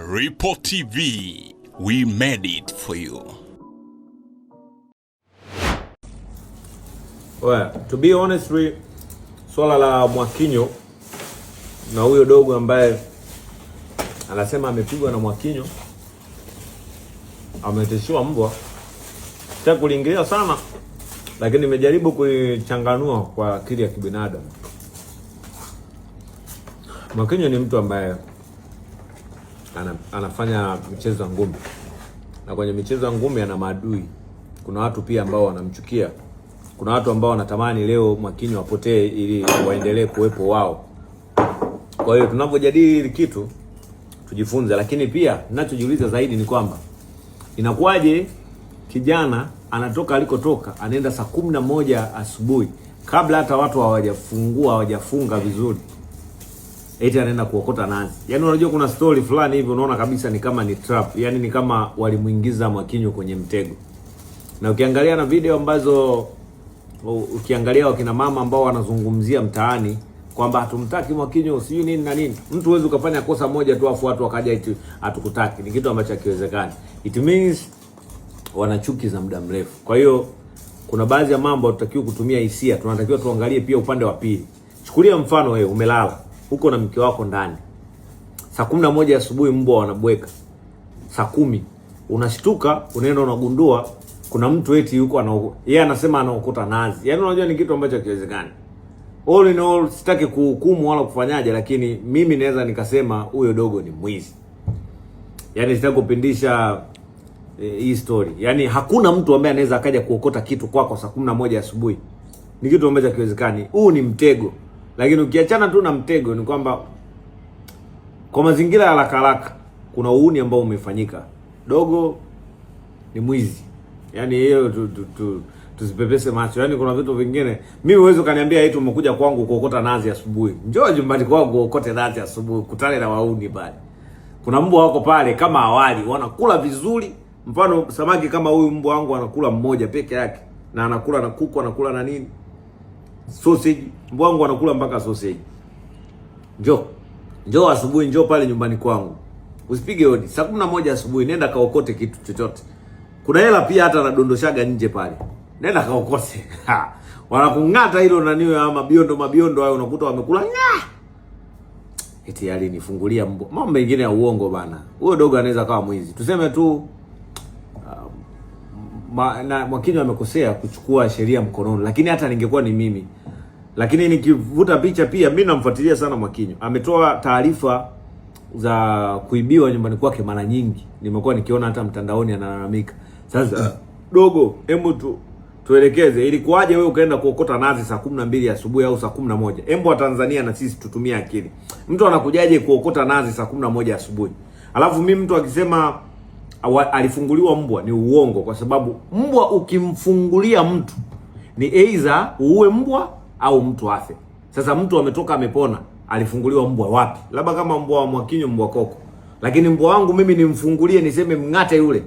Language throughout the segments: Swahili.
Ripple TV, we made it for you. Well, to be honest, swala la Mwakinyo na huyo dogo ambaye anasema amepigwa na Mwakinyo, ameteshiwa mbwa, sitaki kuliingilia sana, lakini nimejaribu kuichanganua kwa akili ya kibinadamu. Mwakinyo ni mtu ambaye anafanya michezo ya ngumi, na kwenye michezo ya ngumi ana maadui. Kuna watu pia ambao wanamchukia, kuna watu ambao wanatamani leo Mwakinyo apotee ili waendelee kuwepo wao. Kwa hiyo tunapojadili hili kitu tujifunze, lakini pia ninachojiuliza zaidi ni kwamba inakuwaje kijana anatoka alikotoka anaenda saa 11 asubuhi kabla hata watu hawajafunga vizuri, eti anaenda kuokota nazi. Yaani unajua kuna story fulani hivi unaona kabisa ni kama ni trap, yaani ni kama walimuingiza Mwakinyo kwenye mtego. Na ukiangalia na video ambazo ukiangalia wakina mama ambao wanazungumzia mtaani kwamba hatumtaki Mwakinyo sijui nini na nini, mtu huwezi ukafanya kosa moja tu afu watu wakaja eti hatukutaki, ni kitu ambacho hakiwezekani. It means wana chuki za muda mrefu. Kwa hiyo kuna baadhi ya mambo tutakiwa kutumia hisia, tunatakiwa tuangalie pia upande wa pili. Chukulia mfano wewe umelala huko na mke wako ndani, saa 11 asubuhi mbwa wanabweka, saa 10 unashtuka unaenda unagundua kuna mtu eti yuko yeye anasema anaokota nazi. Yaani unajua ni kitu ambacho hakiwezekani. All in all, sitaki kuhukumu wala kufanyaje, lakini mimi naweza nikasema huyo dogo ni mwizi. Yaani sitaki kupindisha hii story. Yaani hakuna mtu ambaye anaweza akaja kuokota kitu kwako saa 11 asubuhi. Ni kitu ambacho hakiwezekani. Huu ni mtego. Lakini ukiachana tu na mtego ni kwamba kwa mazingira ya haraka kuna uhuni ambao umefanyika. Dogo ni mwizi. Yaani hiyo tusipepese macho. Yaani kuna vitu vingine mimi uwezo kaniambia eti umekuja kwangu kuokota nazi asubuhi. Njoo nyumbani kwangu uokote nazi asubuhi, kutane na wauni pale. Kuna mbwa wako pale kama awali wanakula vizuri. Mfano samaki kama huyu mbwa wangu anakula mmoja peke yake, na anakula na kuku, anakula na nini? Sausage. Mbwa wangu anakula mpaka sausage. Njoo asubuhi, njoo pale nyumbani kwangu. Usipige hodi. Saa 11 asubuhi nenda kaokote kitu chochote. Kuna hela pia hata anadondoshaga nje pale. Nenda kaokote. Wanakung'ata hilo na niwe ama mabiondo hayo unakuta wamekula nya. Eti alinifungulia mbwa. Mambo mengine ya uongo bana. Huyo dogo anaweza kawa mwizi. Tuseme tu Mwakinyo amekosea kuchukua sheria mkononi, lakini hata ningekuwa ni mimi. Lakini nikivuta picha pia mimi namfuatilia sana Mwakinyo. Ametoa taarifa za kuibiwa nyumbani kwake mara nyingi. Nimekuwa nikiona hata mtandaoni analalamika. Sasa dogo, hebu tuelekeze ilikuwaje wewe ukaenda kuokota nazi saa 12 asubuhi au saa 11? Hebu wa Tanzania na sisi tutumie akili. Mtu anakujaje kuokota nazi saa 11 asubuhi? Alafu mimi mtu akisema alifunguliwa mbwa ni uongo, kwa sababu mbwa ukimfungulia mtu ni either uue mbwa au mtu afe. Sasa mtu ametoka amepona, alifunguliwa mbwa wapi? Labda kama mbwa wa Mwakinyo, mbwa koko. Lakini mbwa wangu mimi nimfungulie niseme mng'ate yule,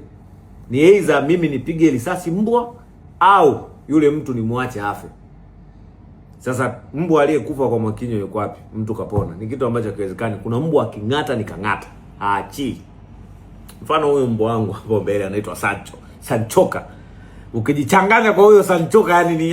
ni either mimi nipige risasi mbwa au yule mtu nimwache afe. Sasa mbwa aliyekufa kwa Mwakinyo yuko wapi? Mtu kapona. Ni kitu ambacho hakiwezekani. Kuna mbwa aking'ata nikang'ata. Aachi. Mfano huyu mbwa wangu hapo mbele anaitwa Sanchoka. Ukijichanganya kwa huyo Sanchoka yani ni